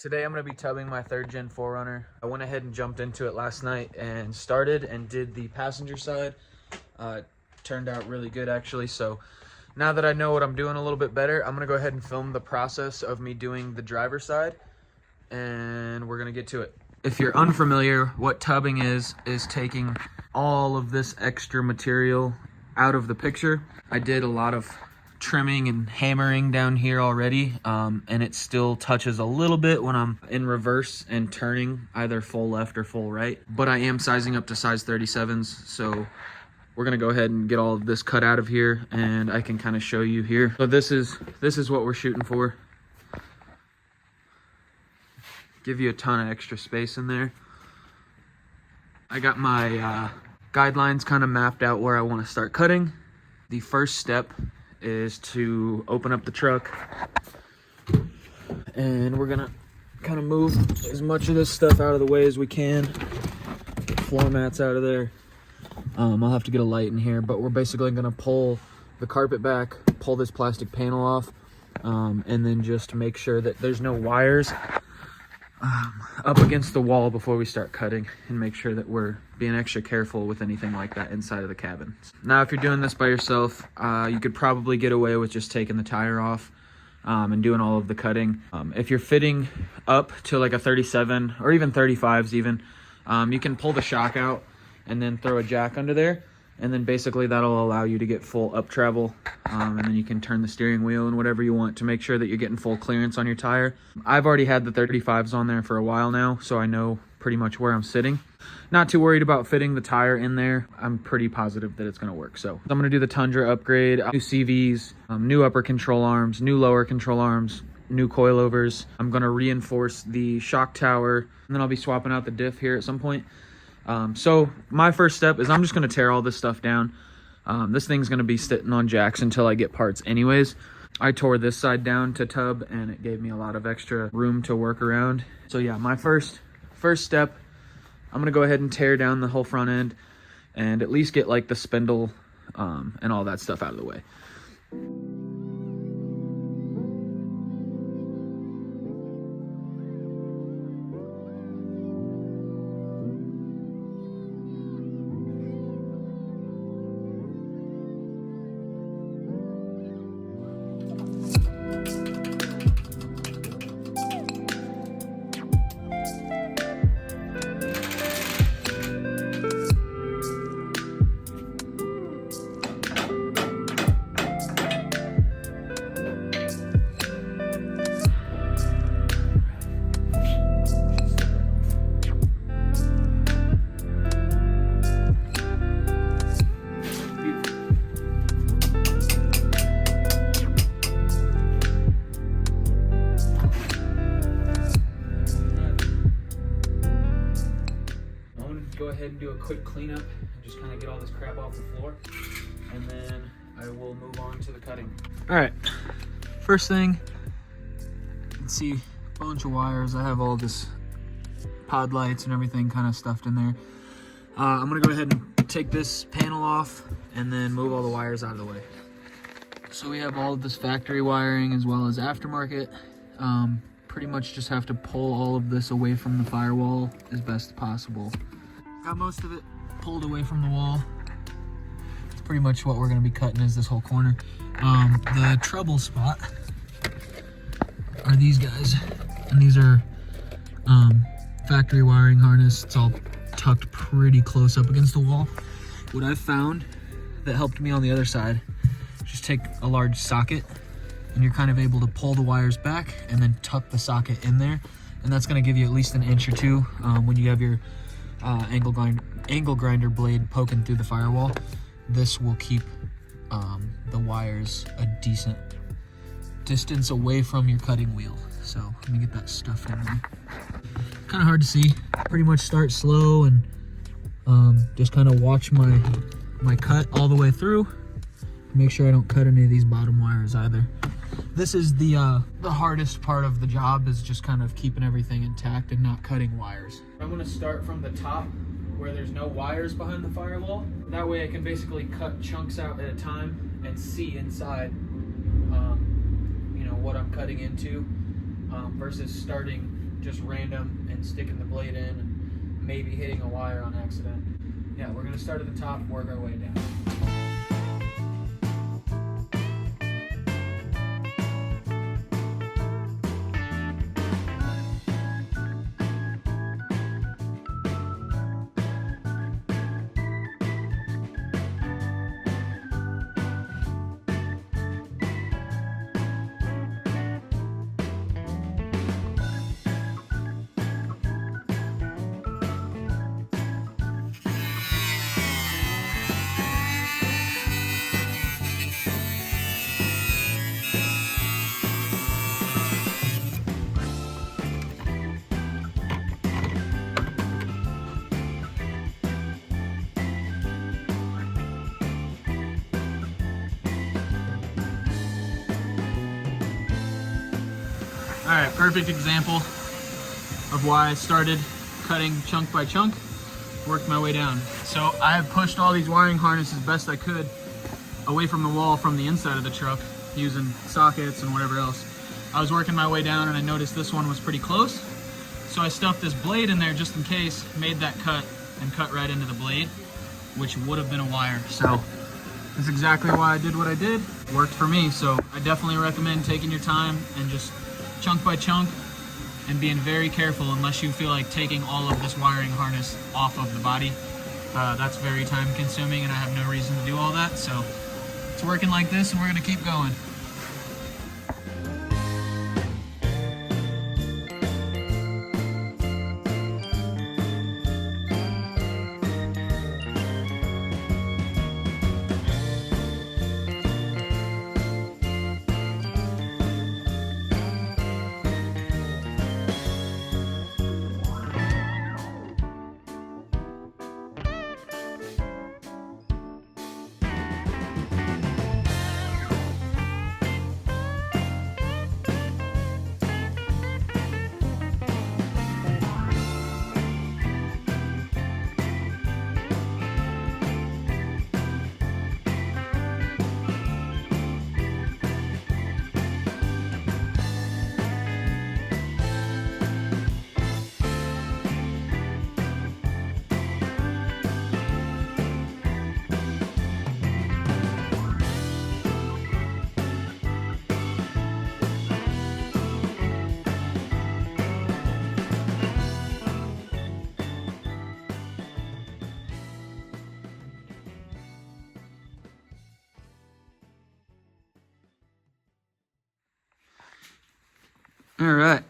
Today I'm going to be tubbing my 3rd gen 4Runner. I went ahead and jumped into it last night and started and did the passenger side. Turned out really good actually, so now that I know what I'm doing a little bit better, I'm going to go ahead and film the process of me doing the driver side, and we're going to get to it. If you're unfamiliar, what tubbing is taking all of this extra material out of the picture. I did a lot of trimming and hammering down here already, and it still touches a little bit when I'm in reverse and turning either full left or full right, but I am sizing up to size 37s, so we're gonna go ahead and get all of this cut out of here, and I can kind of show you here. So this is what we're shooting for. Give you a ton of extra space in there. I got my guidelines kind of mapped out where I want to start cutting. The first step is to open up the truck, and we're gonna kind of move as much of this stuff out of the way as we can. Get floor mats out of there. I'll have to get a light in here, but we're basically gonna pull the carpet back, pull this plastic panel off, and then just make sure that there's no wires up against the wall before we start cutting, and make sure that we're being extra careful with anything like that inside of the cabin. Now, if you're doing this by yourself, you could probably get away with just taking the tire off and doing all of the cutting. If you're fitting up to like a 37 or even 35s even, you can pull the shock out and then throw a jack under there, and then basically that'll allow you to get full up travel, and then you can turn the steering wheel and whatever you want to make sure that you're getting full clearance on your tire. I've already had the 35s on there for a while now, so I know pretty much where I'm sitting. Not too worried about fitting the tire in there. I'm pretty positive that it's going to work. So I'm going to do the Tundra upgrade, new CVs, new upper control arms, new lower control arms, new coilovers. I'm going to reinforce the shock tower, and then I'll be swapping out the diff here at some point. So my first step is I'm just going to tear all this stuff down. This thing's going to be sitting on jacks until I get parts anyways. I tore this side down to tub, and it gave me a lot of extra room to work around. So yeah, my first step, I'm going to go ahead and tear down the whole front end and at least get like the spindle and all that stuff out of the way. Go ahead and do a quick cleanup and just kind of get all this crap off the floor, and then I will move on to the cutting. All right, first thing, you can see a bunch of wires. I have all this pod lights and everything kind of stuffed in there. I'm gonna go ahead and take this panel off and then move all the wires out of the way. So we have all of this factory wiring as well as aftermarket. Pretty much just have to pull all of this away from the firewall as best possible. Got most of it pulled away from the wall. It's pretty much what we're gonna be cutting is this whole corner. The trouble spot are these guys, and these are factory wiring harness. It's all tucked pretty close up against the wall. What I've found that helped me on the other side, just take a large socket, and you're kind of able to pull the wires back and then tuck the socket in there, and that's gonna give you at least an inch or two when you have your angle grinder blade poking through the firewall. This will keep the wires a decent distance away from your cutting wheel. So let me get that stuff in there. Kind of hard to see. Pretty much start slow and just kind of watch my cut all the way through. Make sure I don't cut any of these bottom wires either. This is the hardest part of the job, is just kind of keeping everything intact and not cutting wires. I'm gonna start from the top where there's no wires behind the firewall. That way I can basically cut chunks out at a time and see inside, you know, what I'm cutting into, versus starting just random and sticking the blade in and maybe hitting a wire on accident. Yeah, we're gonna start at the top, work our way down. All right, perfect example of why I started cutting chunk by chunk, worked my way down. So I have pushed all these wiring harnesses best I could away from the wall from the inside of the truck using sockets and whatever else. I was working my way down and I noticed this one was pretty close. So I stuffed this blade in there just in case, made that cut and cut right into the blade, which would have been a wire. So that's exactly why I did what I did. Worked for me. So I definitely recommend taking your time and just chunk by chunk and being very careful unless you feel like taking all of this wiring harness off of the body. That's very time consuming and I have no reason to do all that. So it's working like this and we're gonna keep going. All right,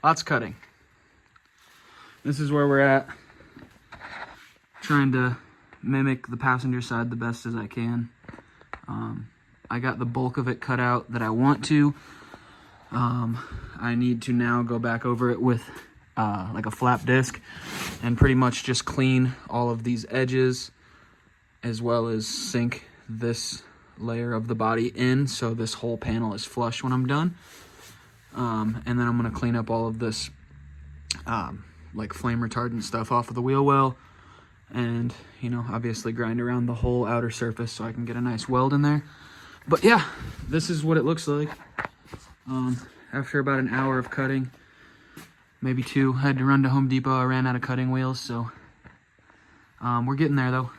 lots of cutting. This is where we're at, trying to mimic the passenger side the best as I can. I got the bulk of it cut out that I want to. I need to now go back over it with like a flap disc and pretty much just clean all of these edges as well as sink this layer of the body in so this whole panel is flush when I'm done. And then I'm gonna clean up all of this like flame retardant stuff off of the wheel well and, you know, obviously grind around the whole outer surface so I can get a nice weld in there. But yeah, this is what it looks like. After about an hour of cutting, maybe two, I had to run to Home Depot. I ran out of cutting wheels, so we're getting there though.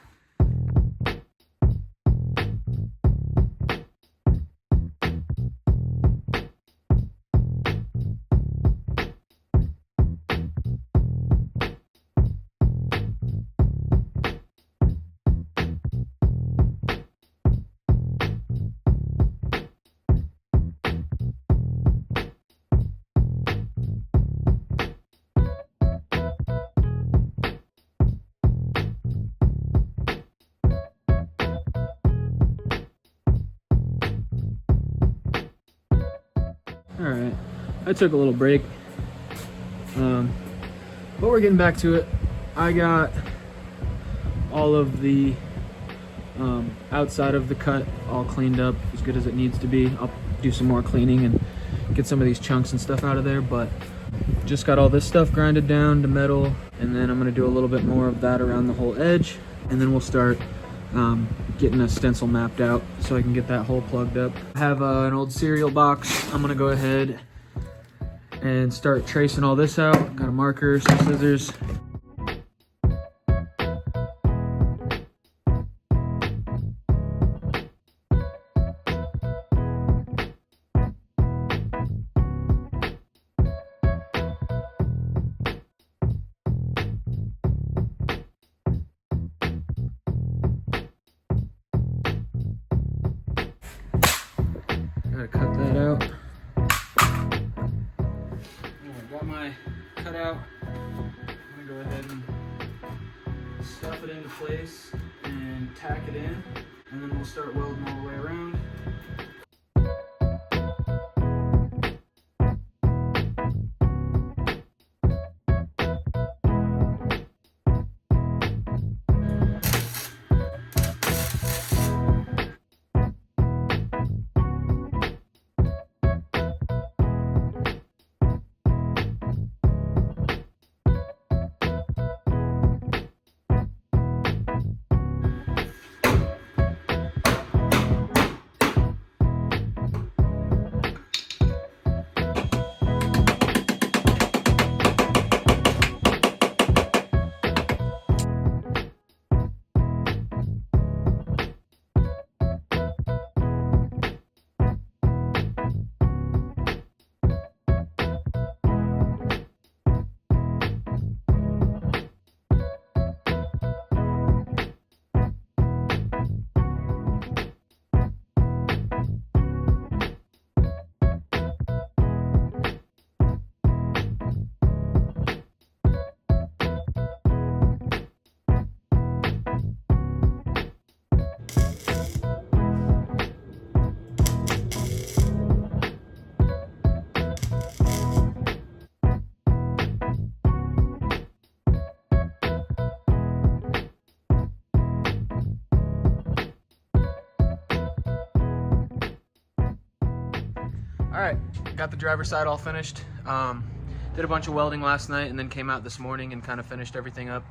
All right, I took a little break, but we're getting back to it. I got all of the outside of the cut all cleaned up as good as it needs to be. I'll do some more cleaning and get some of these chunks and stuff out of there, but just got all this stuff grinded down to metal, and then I'm gonna do a little bit more of that around the whole edge, and then we'll start getting a stencil mapped out so I can get that hole plugged up. I have an old cereal box. I'm gonna go ahead and start tracing all this out. Got a marker, some scissors. Gotta cut that out. Got my cut out. I'm gonna go ahead and stuff it into place and tack it in, and then we'll start welding all the way around. Alright, got the driver's side all finished. Did a bunch of welding last night and then came out this morning and kind of finished everything up.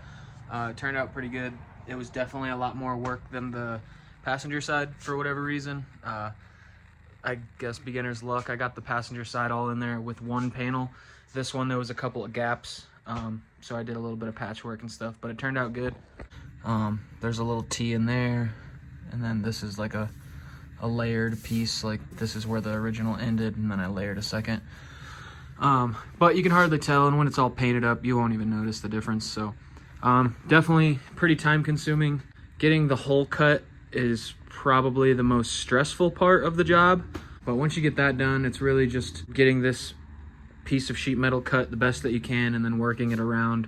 It turned out pretty good. It was definitely a lot more work than the passenger side for whatever reason. I guess beginner's luck. I got the passenger side all in there with one panel. This one there was a couple of gaps, so I did a little bit of patchwork and stuff, but it turned out good. There's a little T in there, and then this is like a layered piece. Like this is where the original ended, and then I layered a second. But you can hardly tell, and when it's all painted up you won't even notice the difference. So definitely pretty time consuming. Getting the hole cut is probably the most stressful part of the job, but once you get that done, it's really just getting this piece of sheet metal cut the best that you can and then working it around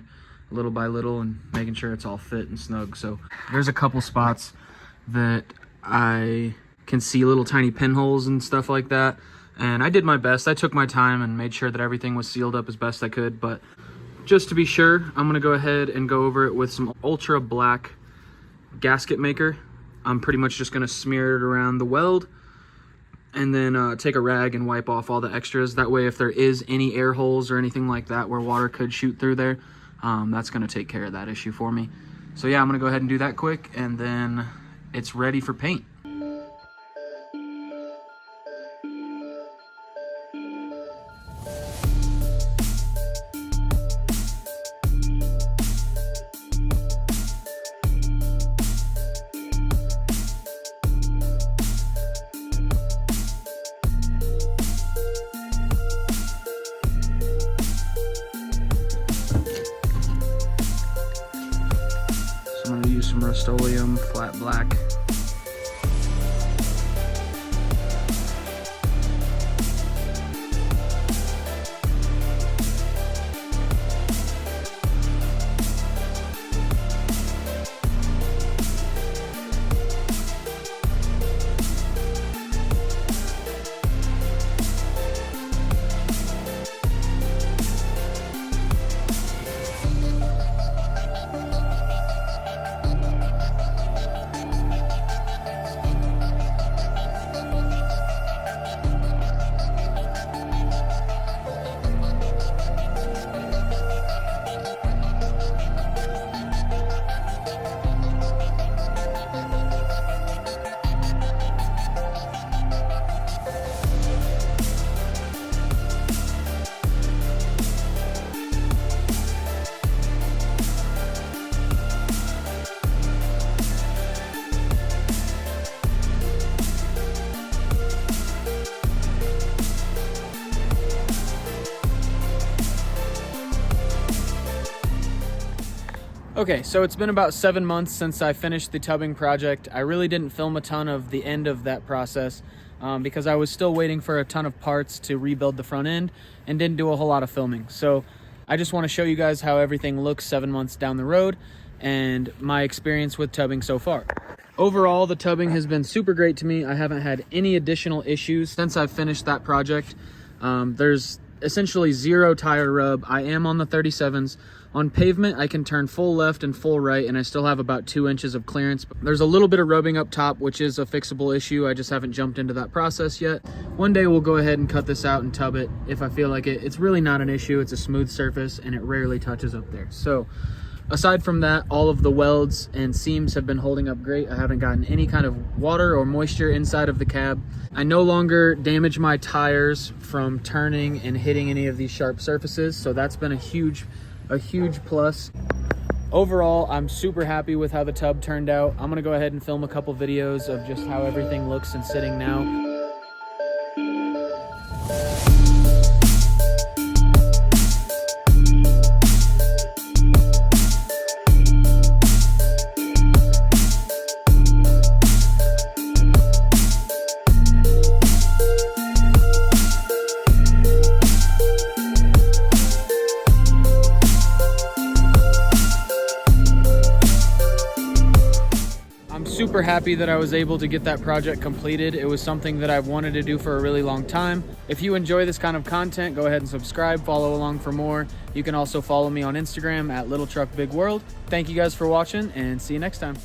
little by little and making sure it's all fit and snug. So there's a couple spots that I can see little tiny pinholes and stuff like that, and I did my best. I took my time and made sure that everything was sealed up as best I could, but just to be sure, I'm gonna go ahead and go over it with some ultra black gasket maker. I'm pretty much just gonna smear it around the weld and then take a rag and wipe off all the extras. That way if there is any air holes or anything like that where water could shoot through there, that's gonna take care of that issue for me. So yeah, I'm gonna go ahead and do that quick, and then it's ready for paint. So I'm going to use some Rust-Oleum flat black. Okay, so it's been about 7 months since I finished the tubbing project. I really didn't film a ton of the end of that process because I was still waiting for a ton of parts to rebuild the front end and didn't do a whole lot of filming. So I just want to show you guys how everything looks 7 months down the road and my experience with tubbing so far. Overall, the tubbing has been super great to me. I haven't had any additional issues since I've finished that project. There's essentially zero tire rub. I am on the 37s. On pavement, I can turn full left and full right, and I still have about 2 inches of clearance. There's a little bit of rubbing up top, which is a fixable issue. I just haven't jumped into that process yet. One day we'll go ahead and cut this out and tub it if I feel like it. It's really not an issue. It's a smooth surface, and it rarely touches up there. So aside from that, all of the welds and seams have been holding up great. I haven't gotten any kind of water or moisture inside of the cab. I no longer damage my tires from turning and hitting any of these sharp surfaces, so that's been a huge plus. Overall, I'm super happy with how the tub turned out. I'm gonna go ahead and film a couple videos of just how everything looks and sitting now. Super happy that I was able to get that project completed. It was something that I've wanted to do for a really long time. If you enjoy this kind of content, go ahead and subscribe, follow along for more. You can also follow me on Instagram at Little Truck Big World. Thank you guys for watching and see you next time.